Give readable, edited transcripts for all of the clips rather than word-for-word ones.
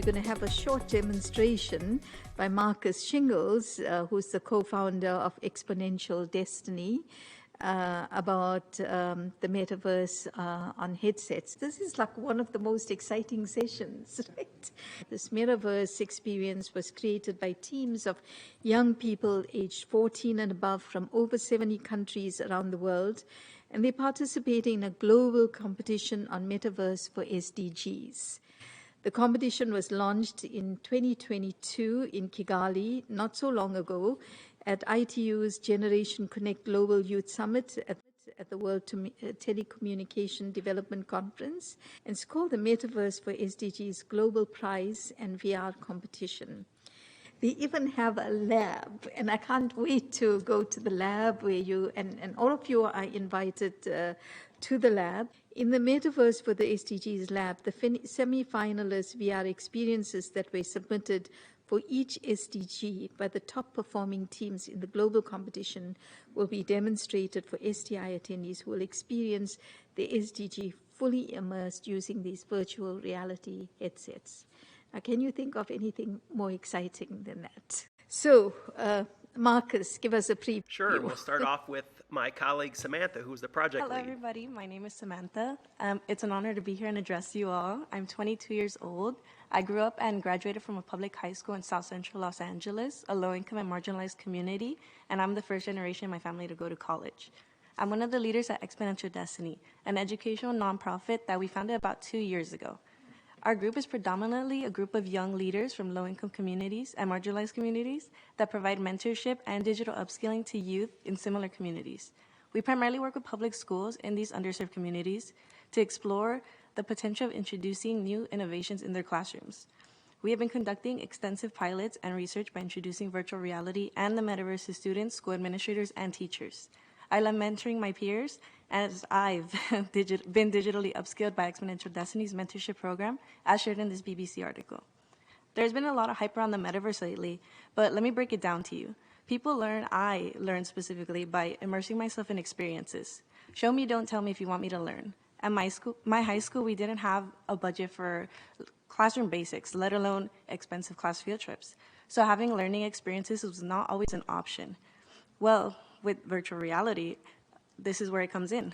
we're going to have a short demonstration by Marcus Shingles, who's the co-founder of Exponential Destiny, about the metaverse on headsets. This is like one of the most exciting sessions, right? This metaverse experience was created by teams of young people aged 14 and above from over 70 countries around the world, and they're participating in a global competition on metaverse for SDGs. The competition was launched in 2022 in Kigali, not so long ago, at ITU's Generation Connect Global Youth Summit at the World Telecommunication Development Conference. And it's called the Metaverse for SDGs Global Prize and VR Competition. They even have a lab, and I can't wait to go to the lab where you, and all of you are invited to the lab. In the Metaverse for the SDGs lab, the semi-finalist VR experiences that were submitted for each SDG by the top performing teams in the global competition will be demonstrated for STI attendees who will experience the SDG fully immersed using these virtual reality headsets. Now, can you think of anything more exciting than that? So, Marcus, give us a preview. Sure. We'll start off with my colleague Samantha, who's the project lead. Hello, everybody. My name is Samantha. It's an honor to be here and address you all. I'm 22 years old. I grew up and graduated from a public high school in South Central Los Angeles, a low-income and marginalized community, and I'm the first generation in my family to go to college. I'm one of the leaders at Exponential Destiny, an educational nonprofit that we founded about 2 years ago. Our group is predominantly a group of young leaders from low-income communities and marginalized communities that provide mentorship and digital upskilling to youth in similar communities. We primarily work with public schools in these underserved communities to explore the potential of introducing new innovations in their classrooms. We have been conducting extensive pilots and research by introducing virtual reality and the metaverse to students, school administrators, and teachers. I love mentoring my peers, as I've been digitally upskilled by Exponential Destiny's mentorship program, as shared in this BBC article. There's been a lot of hype around the metaverse lately, but let me break it down to you. I learn specifically by immersing myself in experiences. Show me, don't tell me if you want me to learn. At my high school, we didn't have a budget for classroom basics, let alone expensive class field trips. So having learning experiences was not always an option. Well, with virtual reality, this is where it comes in.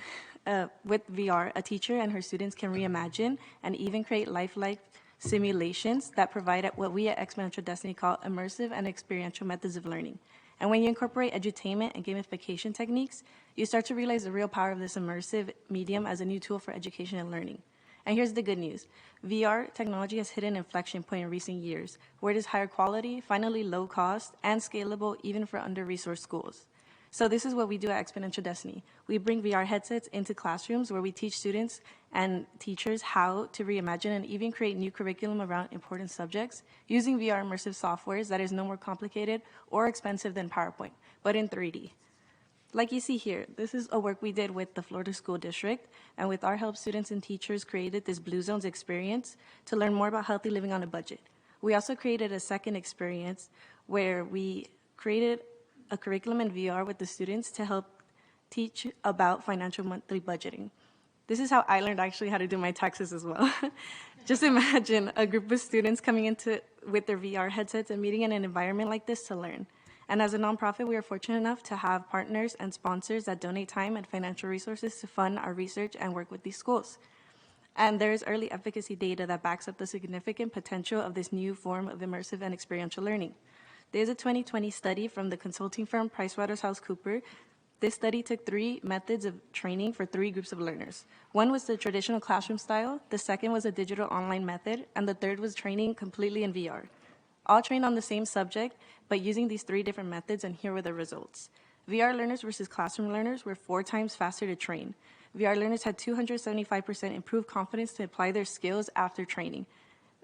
With VR, a teacher and her students can reimagine and even create lifelike simulations that provide what we at Exponential Destiny call immersive and experiential methods of learning. And when you incorporate edutainment and gamification techniques, you start to realize the real power of this immersive medium as a new tool for education and learning. And here's the good news. VR technology has hit an inflection point in recent years, where it is higher quality, finally low cost, and scalable even for under-resourced schools. So this is what we do at Exponential Destiny. We bring VR headsets into classrooms where we teach students and teachers how to reimagine and even create new curriculum around important subjects using VR immersive softwares that is no more complicated or expensive than PowerPoint, but in 3D. Like you see here, this is a work we did with the Florida School District, and with our help, students and teachers created this Blue Zones experience to learn more about healthy living on a budget. We also created a second experience where we created a curriculum in VR with the students to help teach about financial monthly budgeting. This is how I learned actually how to do my taxes as well. Just imagine a group of students coming with their VR headsets and meeting in an environment like this to learn. And as a nonprofit, we are fortunate enough to have partners and sponsors that donate time and financial resources to fund our research and work with these schools. And there is early efficacy data that backs up the significant potential of this new form of immersive and experiential learning. There's a 2020 study from the consulting firm PricewaterhouseCoopers. This study took 3 methods of training for 3 groups of learners. One was the traditional classroom style, the second was a digital online method, and the third was training completely in VR. All trained on the same subject, but using these 3 different methods, and here were the results. VR learners versus classroom learners were 4 times faster to train. VR learners had 275% improved confidence to apply their skills after training.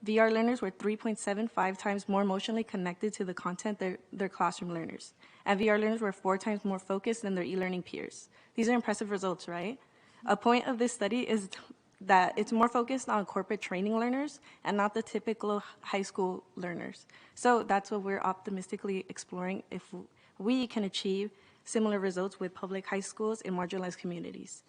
VR learners were 3.75 times more emotionally connected to the content than their classroom learners. And VR learners were 4 times more focused than their e-learning peers. These are impressive results, right? A point of this study is that it's more focused on corporate training learners and not the typical high school learners. So that's what we're optimistically exploring if we can achieve similar results with public high schools in marginalized communities.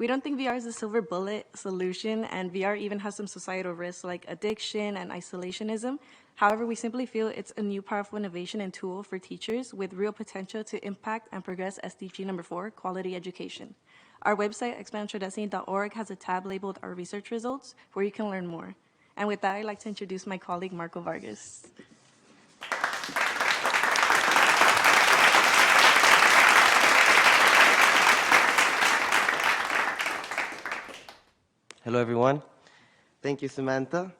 We don't think VR is a silver bullet solution, and VR even has some societal risks like addiction and isolationism. However, we simply feel it's a new powerful innovation and tool for teachers with real potential to impact and progress SDG number 4, quality education. Our website, exponentialdestiny.org, has a tab labeled Our Research Results, where you can learn more. And with that, I'd like to introduce my colleague, Marco Vargas. Hello, everyone. Thank you, Samantha.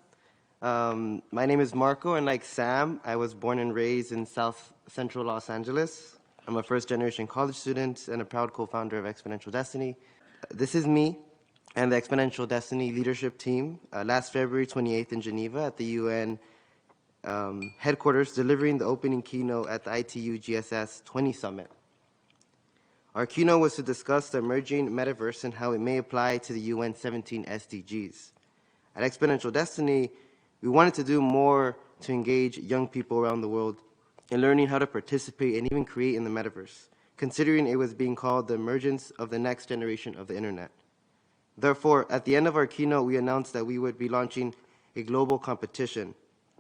My name is Marco, and like Sam, I was born and raised in South Central Los Angeles. I'm a first-generation college student and a proud co-founder of Exponential Destiny. This is me and the Exponential Destiny leadership team last February 28th in Geneva at the UN headquarters, delivering the opening keynote at the ITU GSS 20 Summit. Our keynote was to discuss the emerging metaverse and how it may apply to the UN 17 SDGs. At Exponential Destiny, we wanted to do more to engage young people around the world in learning how to participate and even create in the metaverse, considering it was being called the emergence of the next generation of the internet. Therefore, at the end of our keynote, we announced that we would be launching a global competition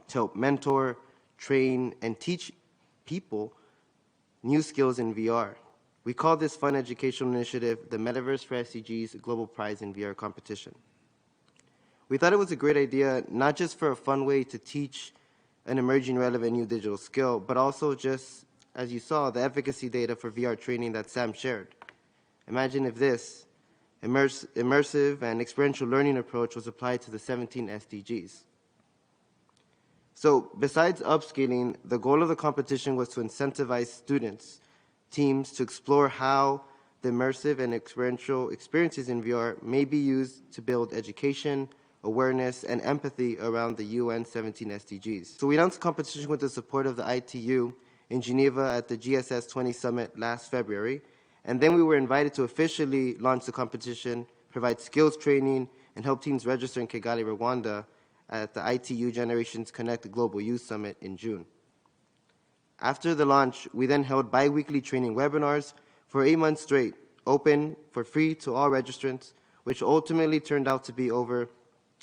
to help mentor, train, and teach people new skills in VR. We call this fun educational initiative the Metaverse for SDGs Global Prize in VR Competition. We thought it was a great idea, not just for a fun way to teach an emerging relevant new digital skill, but also just, as you saw, the efficacy data for VR training that Sam shared. Imagine if this immersive and experiential learning approach was applied to the 17 SDGs. So besides upskilling, the goal of the competition was to incentivize students, teams to explore how the immersive and experiential experiences in VR may be used to build education, awareness, and empathy around the UN 17 SDGs. So we announced the competition with the support of the ITU in Geneva at the GSS 20 Summit last February, and then we were invited to officially launch the competition, provide skills training, and help teams register in Kigali, Rwanda at the ITU Generations Connect Global Youth Summit in June. After the launch, we then held bi-weekly training webinars for 8 months straight, open for free to all registrants, which ultimately turned out to be over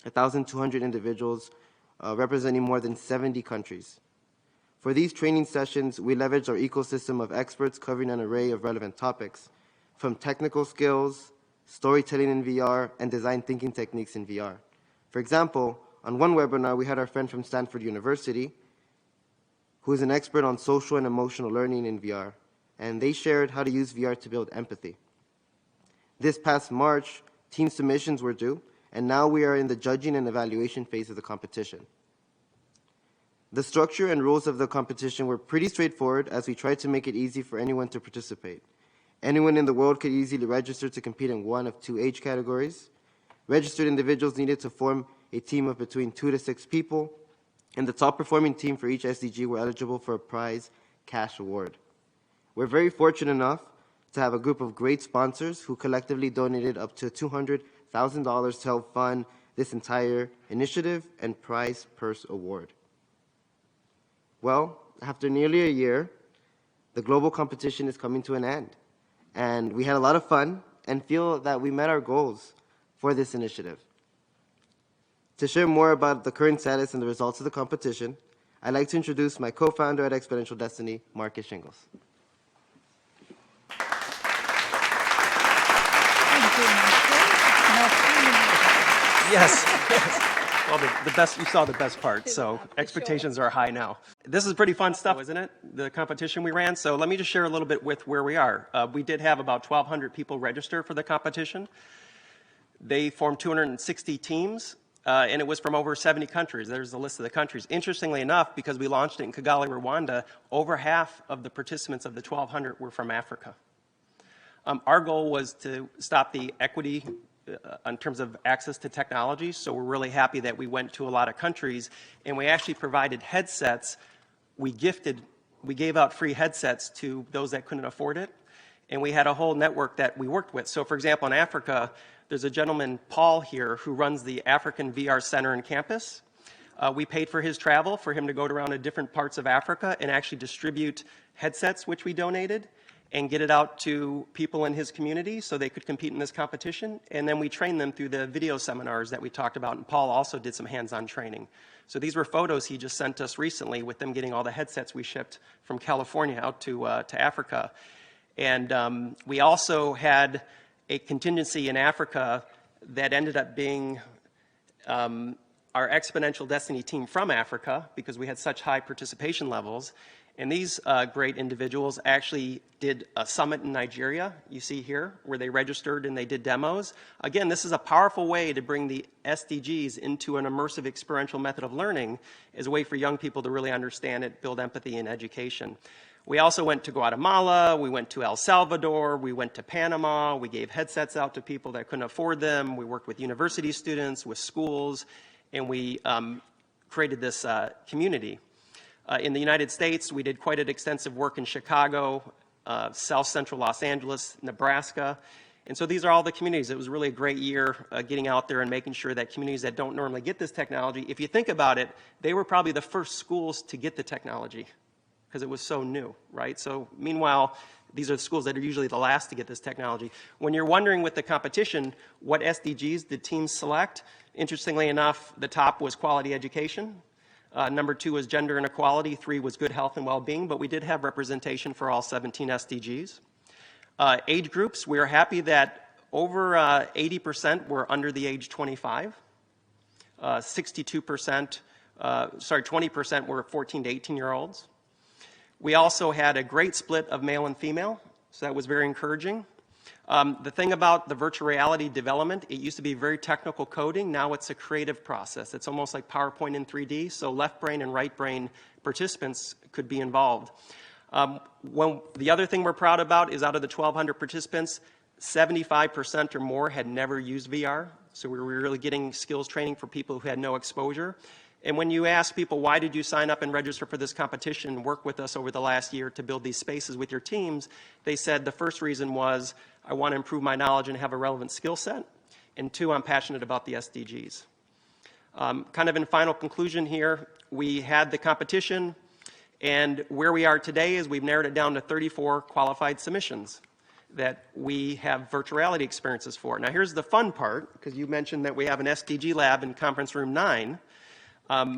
1,200 individuals representing more than 70 countries. For these training sessions, we leveraged our ecosystem of experts covering an array of relevant topics, from technical skills, storytelling in VR, and design thinking techniques in VR. For example, on one webinar, we had our friend from Stanford University, who is an expert on social and emotional learning in VR, and they shared how to use VR to build empathy. This past March, team submissions were due, and now we are in the judging and evaluation phase of the competition. The structure and rules of the competition were pretty straightforward, as we tried to make it easy for anyone to participate. Anyone in the world could easily register to compete in one of 2 age categories. Registered individuals needed to form a team of between 2 to 6 people, and the top performing team for each SDG were eligible for a prize cash award. We're very fortunate enough to have a group of great sponsors who collectively donated up to $200,000 to help fund this entire initiative and prize purse award. Well, after nearly a year, the global competition is coming to an end, and we had a lot of fun and feel that we met our goals for this initiative. To share more about the current status and the results of the competition, I'd like to introduce my co-founder at Exponential Destiny, Marcus Shingles. Yes. Well, the best, you saw the best part, so expectations are high now. This is pretty fun stuff, isn't it? The competition we ran. So let me just share a little bit with where we are. We did have about 1,200 people register for the competition. They formed 260 teams. And it was from over 70 countries. There's a list of the countries. Interestingly enough, because we launched it in Kigali, Rwanda, over half of the participants of the 1,200 were from Africa. Our goal was to stop the equity in terms of access to technology, so we're really happy that we went to a lot of countries, and we actually provided headsets. We gave out free headsets to those that couldn't afford it, and we had a whole network that we worked with. So for example, in Africa, there's a gentleman, Paul, here, who runs the African VR Center in campus. We paid for his travel, for him to go around to different parts of Africa and actually distribute headsets, which we donated. and get it out to people in his community so they could compete in this competition. And then we trained them through the video seminars that we talked about, and Paul also did some hands-on training. So these were photos he just sent us recently with them getting all the headsets we shipped from California out to Africa. And we also had a contingency in Africa that ended up being our Exponential Destiny team from Africa, because we had such high participation levels. And these great individuals actually did a summit in Nigeria, you see here, where they registered and they did demos. Again, this is a powerful way to bring the SDGs into an immersive experiential method of learning as a way for young people to really understand it, build empathy in education. We also went to Guatemala, we went to El Salvador, we went to Panama, we gave headsets out to people that couldn't afford them, we worked with university students, with schools, and we created this community. In the United States, we did quite an extensive work in Chicago, South Central Los Angeles, Nebraska. And so these are all the communities. It was really a great year getting out there and making sure that communities that don't normally get this technology, if you think about it, they were probably the first schools to get the technology because it was so new, right? So meanwhile, these are the schools that are usually the last to get this technology. When you're wondering with the competition, what SDGs did teams select? Interestingly enough, the top was quality education. Number 2 was gender inequality. 3 was good health and well-being, but we did have representation for all 17 SDGs. Age groups, we are happy that over 80% were under the age 25. 20% were 14 to 18-year-olds. We also had a great split of male and female, so that was very encouraging. The thing about the virtual reality development, it used to be very technical coding. Now it's a creative process. It's almost like PowerPoint in 3D, so left brain and right brain participants could be involved. The other thing we're proud about is out of the 1,200 participants, 75% or more had never used VR. So we were really getting skills training for people who had no exposure. And when you ask people, why did you sign up and register for this competition and work with us over the last year to build these spaces with your teams, they said the first reason was, I want to improve my knowledge and have a relevant skill set. And 2, I'm passionate about the SDGs. Kind of in final conclusion here, we had the competition, and where we are today is we've narrowed it down to 34 qualified submissions that we have virtual reality experiences for. Now here's the fun part, because you mentioned that we have an SDG lab in conference room 9.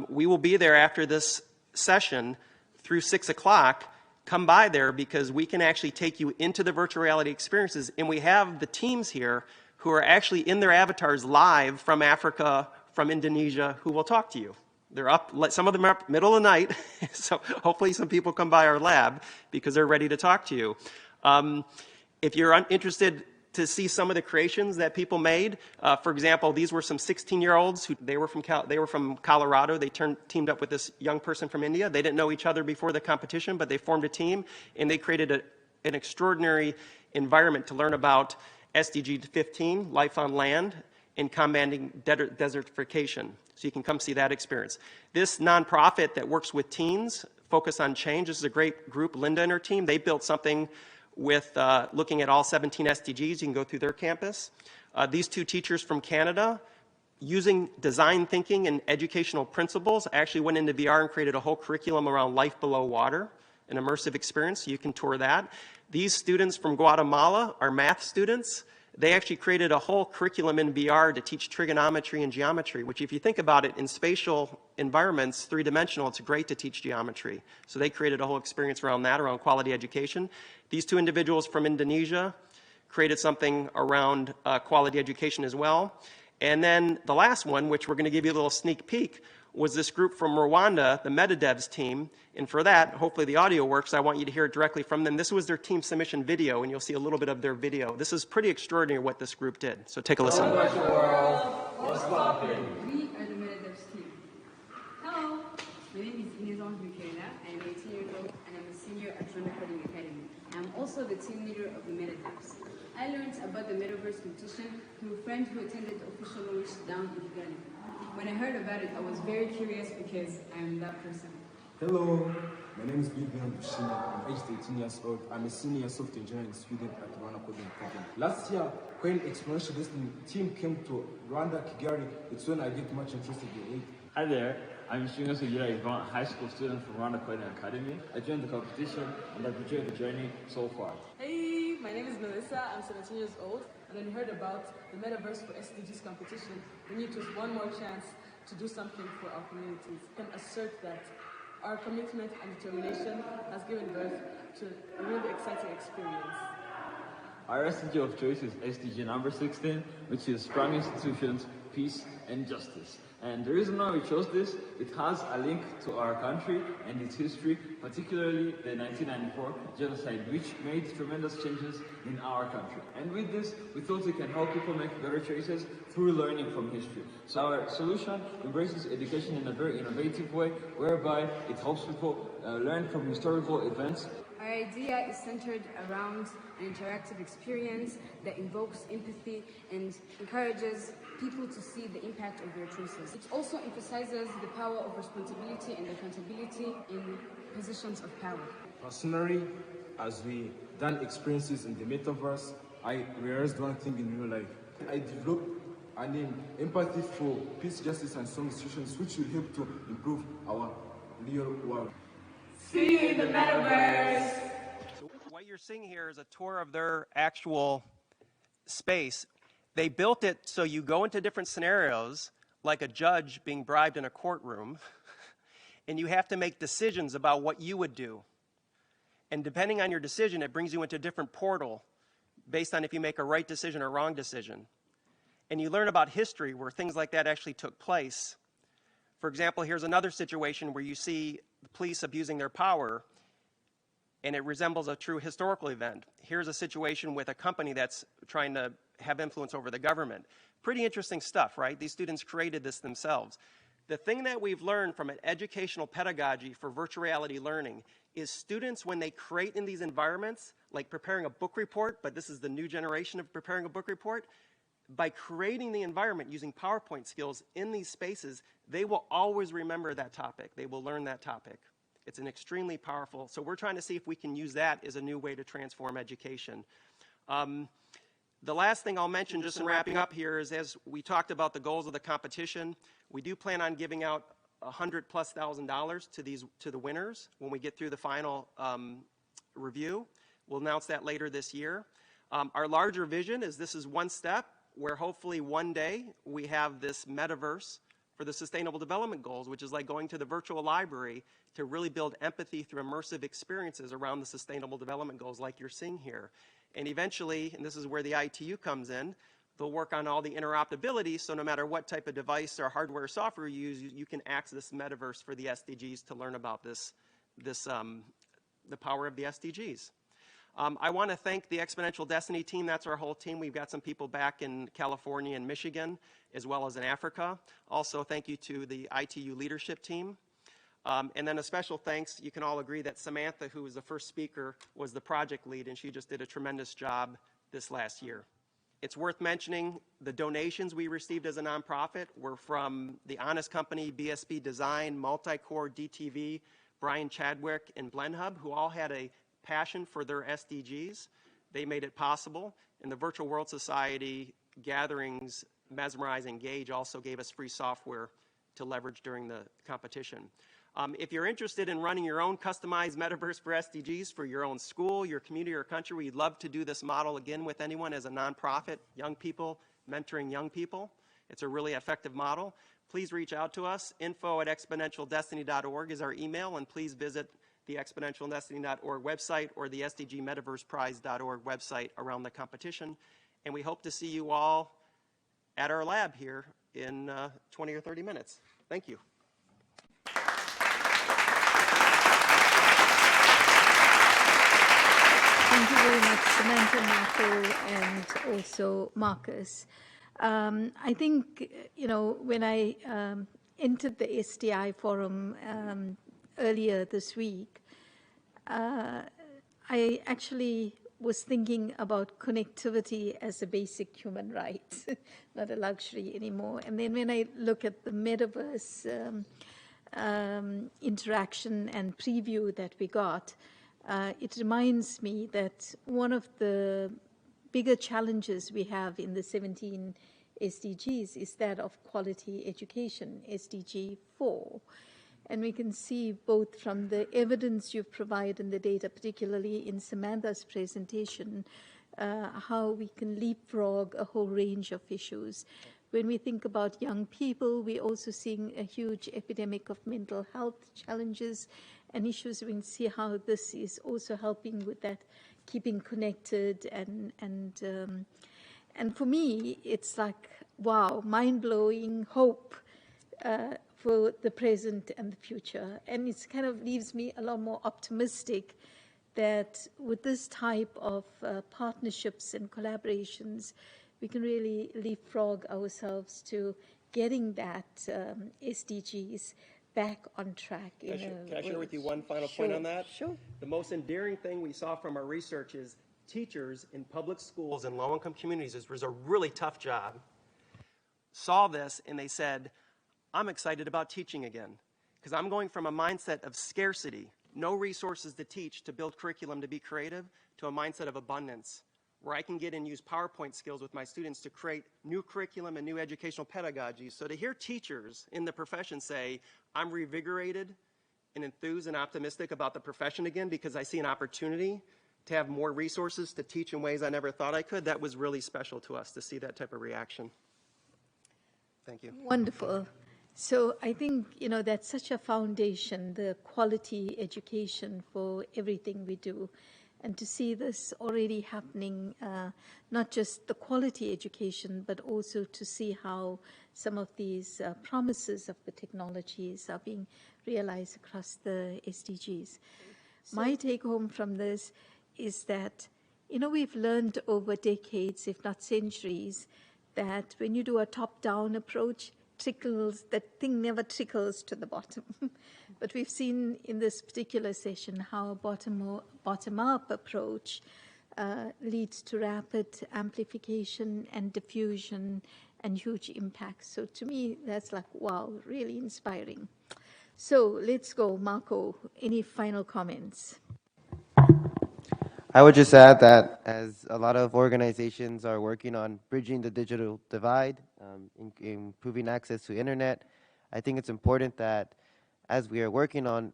We will be there after this session through 6 o'clock. Come by there because we can actually take you into the virtual reality experiences, and we have the teams here who are actually in their avatars live from Africa, from Indonesia, who will talk to you. They're up, some of them are up middle of the night, so hopefully some people come by our lab because they're ready to talk to you. If you're interested to see some of the creations that people made. For example, these were some 16-year-olds who they were from Colorado. They teamed up with this young person from India. They didn't know each other before the competition, but they formed a team and they created an extraordinary environment to learn about SDG 15, life on land, and combating desertification. So you can come see that experience. This nonprofit that works with teens, Focus on Change, this is a great group. Linda and her team, they built something with looking at all 17 SDGs. You can go through their campus. These 2 teachers from Canada, using design thinking and educational principles, actually went into VR and created a whole curriculum around life below water, an immersive experience. You can tour that. These students from Guatemala are math students. They actually created a whole curriculum in VR to teach trigonometry and geometry, which if you think about it, in spatial environments, 3-dimensional, it's great to teach geometry. So they created a whole experience around that, around quality education. These 2 individuals from Indonesia created something around quality education as well. And then the last one, which we're going to give you a little sneak peek, was this group from Rwanda, the MetaDevs team. And for that, hopefully the audio works. I want you to hear it directly from them. This was their team submission video, and you'll see a little bit of their video. This is pretty extraordinary what this group did. So take a listen. Hello, virtual world. What's poppin'? We are the MetaDevs team. Hello, my name is Inezon Bukena. I am 18 years old and I'm a senior at Thunder Coding Academy. I'm also the team leader of the MetaDevs. I learned about the Metaverse competition through a friend who attended the official launch down in Kigali. When I heard about it, I was very curious because I am that person. Hello, my name is Vivian Bushima. I'm aged 18 years old. I'm a senior software engineering student at Rwanda Coding Academy. Last year, when Exponential Destiny team came to Rwanda, Kigali, it's when I get much interested in it. Hi there, I'm Shingo Sugira, a high school student from Rwanda Coding Academy. I joined the competition and I've enjoyed the journey so far. Hey, my name is Melissa, I'm 17 years old, and when we heard about the Metaverse for SDGs competition, we need just one more chance to do something for our communities. We can assert that our commitment and determination has given birth to a really exciting experience. Our SDG of choice is SDG number 16, which is strong institutions, peace, and justice. And the reason why we chose this, it has a link to our country and its history, particularly the 1994 genocide, which made tremendous changes in our country. And with this, we thought we can help people make better choices through learning from history. So our solution embraces education in a very innovative way, whereby it helps people learn from historical events. Our idea is centered around an interactive experience that invokes empathy and encourages people to see the impact of their choices. It also emphasizes the power of responsibility and accountability in positions of power. Personally, as we done experiences in the metaverse, I realized one thing in real life. I developed an empathy for peace, justice, and strong institutions, which will help to improve our real world. See you in the Metaverse! So what you're seeing here is a tour of their actual space. They built it so you go into different scenarios, like a judge being bribed in a courtroom, and you have to make decisions about what you would do. And depending on your decision, it brings you into a different portal based on if you make a right decision or a wrong decision. And you learn about history where things like that actually took place. For example, here's another situation where you see the police abusing their power, and it resembles a true historical event. Here's a situation with a company that's trying to have influence over the government. Pretty interesting stuff, right? These students created this themselves. The thing that we've learned from an educational pedagogy for virtual reality learning is students, when they create in these environments, like preparing a book report, but this is the new generation of preparing a book report, by creating the environment using PowerPoint skills in these spaces, they will always remember that topic. They will learn that topic. It's an extremely powerful, so we're trying to see if we can use that as a new way to transform education. The last thing I'll mention, just in wrapping up here, is as we talked about the goals of the competition, we do plan on giving out $100,000+ to the winners when we get through the final review. We'll announce that later this year. Our larger vision is this is one step where hopefully one day we have this metaverse for the Sustainable Development Goals, which is like going to the virtual library to really build empathy through immersive experiences around the Sustainable Development Goals like you're seeing here. And eventually, and this is where the ITU comes in, they'll work on all the interoperability, so no matter what type of device or hardware or software you use, you can access this metaverse for the SDGs to learn about the power of the SDGs. I want to thank the Exponential Destiny team. That's our whole team. We've got some people back in California and Michigan, as well as in Africa. Also, thank you to the ITU leadership team. And then a special thanks, you can all agree that Samantha, who was the first speaker, was the project lead, and she just did a tremendous job this last year. It's worth mentioning the donations we received as a nonprofit were from the Honest Company, BSB Design, Multicore, DTV, Brian Chadwick, and BlendHub, who all had a passion for their SDGs. They made it possible. And the Virtual World Society gatherings, Mesmerize, Engage also gave us free software to leverage during the competition. If you're interested in running your own customized metaverse for SDGs for your own school, your community, or country, we'd love to do this model again with anyone as a nonprofit, young people, mentoring young people. It's a really effective model. Please reach out to us. info@exponentialdestiny.org is our email, and please visit the exponentialdestiny.org website or the SDGMetaversePrize.org website around the competition. And we hope to see you all at our lab here in 20 or 30 minutes. Thank you. Thank you very much, Samantha, Marco, and also Marcus. I think, when I entered the STI forum earlier this week, I actually was thinking about connectivity as a basic human right, not a luxury anymore. And then when I look at the metaverse interaction and preview that we got, it reminds me that one of the bigger challenges we have in the 17 SDGs is that of quality education, SDG 4. And we can see both from the evidence you've provided and the data, particularly in Samantha's presentation, how we can leapfrog a whole range of issues. When we think about young people, we're also seeing a huge epidemic of mental health challenges and issues. We can see how this is also helping with that, keeping connected. And for me, it's like, wow, mind-blowing hope for the present and the future. And it kind of leaves me a lot more optimistic that with this type of partnerships and collaborations, we can really leapfrog ourselves to getting that SDGs back on track. Can I share with you one final point on that? Sure. The most endearing thing we saw from our research is teachers in public schools in low-income communities, this was a really tough job, saw this and they said, I'm excited about teaching again because I'm going from a mindset of scarcity, no resources to teach, to build curriculum, to be creative, to a mindset of abundance, where I can get and use PowerPoint skills with my students to create new curriculum and new educational pedagogies. So to hear teachers in the profession say, I'm revigorated and enthused and optimistic about the profession again because I see an opportunity to have more resources to teach in ways I never thought I could, that was really special to us to see that type of reaction. Thank you. Wonderful. So I think, that's such a foundation, the quality education for everything we do. And to see this already happening, not just the quality education, but also to see how some of these promises of the technologies are being realized across the SDGs. My take home from this is that, we've learned over decades, if not centuries, that when you do a top-down approach, that thing never trickles to the bottom. But we've seen in this particular session how a bottom-up approach leads to rapid amplification and diffusion and huge impact. So to me, that's like, wow, really inspiring. So let's go, Marco. Any final comments? I would just add that as a lot of organizations are working on bridging the digital divide, improving access to internet, I think it's important that as we are working on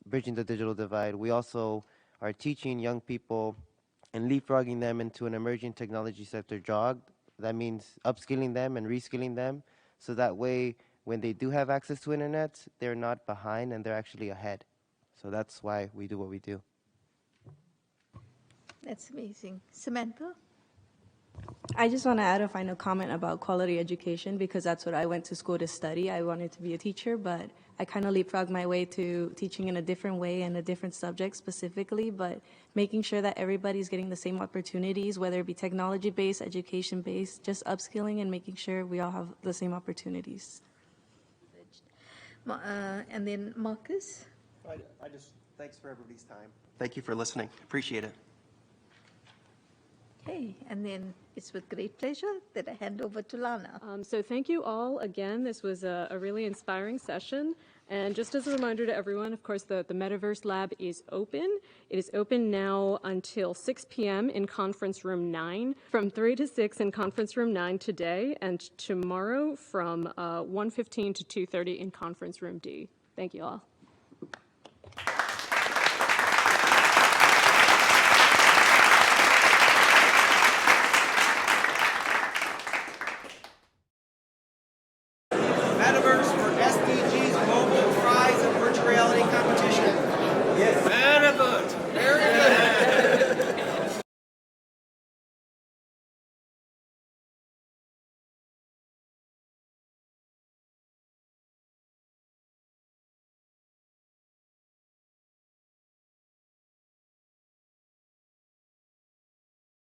bridging the digital divide, we also are teaching young people and leapfrogging them into an emerging technology sector job. That means upskilling them and reskilling them, so that way when they do have access to internet, they're not behind and they're actually ahead. So that's why we do what we do. That's amazing. Samantha? I just want to add a final comment about quality education because that's what I went to school to study. I wanted to be a teacher, but I kind of leapfrogged my way to teaching in a different way and a different subject specifically, but making sure that everybody's getting the same opportunities, whether it be technology-based, education-based, just upskilling and making sure we all have the same opportunities. And then Marcus? I just, thanks for everybody's time. Thank you for listening. Appreciate it. Okay, and then it's with great pleasure that I hand over to Lana. So thank you all again. This was a really inspiring session. And just as a reminder to everyone, of course, the Metaverse Lab is open. It is open now until 6 p.m. in Conference Room 9, from 3 to 6 in Conference Room 9 today, and tomorrow from 1:15 to 2:30 in Conference Room D. Thank you all.